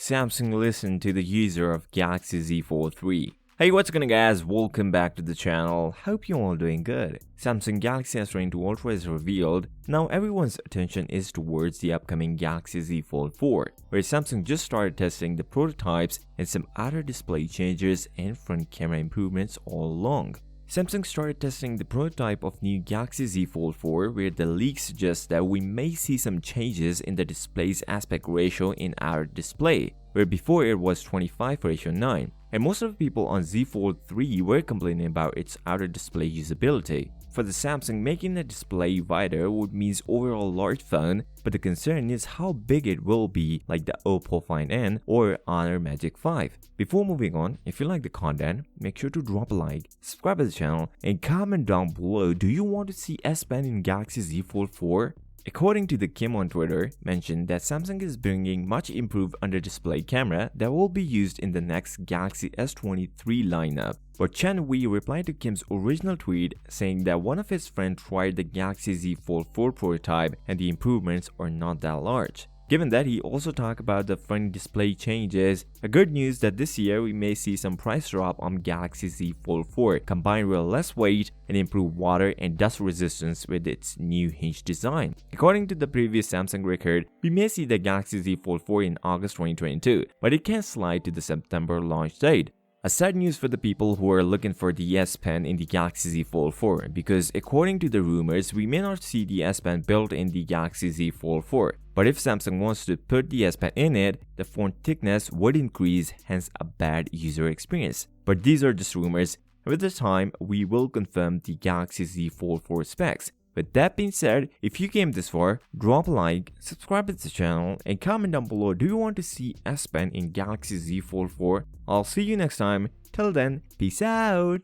Samsung listened to the user of Galaxy Z Fold 3. Hey, what's going on guys, welcome back to the channel. Hope you're all doing good. Samsung Galaxy S22 Ultra is revealed. Now everyone's attention is towards the upcoming Galaxy Z Fold 4, where Samsung just started testing the prototypes and some outer display changes and front camera improvements all along. Samsung started testing the prototype of new Galaxy Z Fold 4, where the leak suggests that we may see some changes in the display's aspect ratio in outer display, where before it was 25:9, and most of the people on Z Fold 3 were complaining about its outer display usability. For the Samsung, making the display wider would mean overall large phone, but the concern is how big it will be, like the Oppo Find N or Honor Magic 5. Before moving on, if you like the content, make sure to drop a like, subscribe to the channel, and comment down below, do you want to see S Pen in Galaxy Z Fold 4? According to the Kim on Twitter, mentioned that Samsung is bringing much improved under-display camera that will be used in the next Galaxy S23 lineup. But Chen Wei replied to Kim's original tweet saying that one of his friends tried the Galaxy Z Fold 4 prototype and the improvements are not that large. Given that, he also talked about the front display changes. A good news that this year we may see some price drop on Galaxy Z Fold 4 combined with less weight and improved water and dust resistance with its new hinge design. According to the previous Samsung record, we may see the Galaxy Z Fold 4 in August 2022, but it can slide to the September launch date. A sad news for the people who are looking for the S Pen in the Galaxy Z Fold 4, because according to the rumors, we may not see the S Pen built in the Galaxy Z Fold 4. But if Samsung wants to put the S Pen in it, the font thickness would increase, hence a bad user experience. But these are just rumors. With the time, we will confirm the Galaxy Z Fold 4 specs. With that being said, if you came this far, drop a like, subscribe to the channel, and comment down below, do you want to see S Pen in Galaxy Z Fold 4? I'll see you next time. Till then, peace out!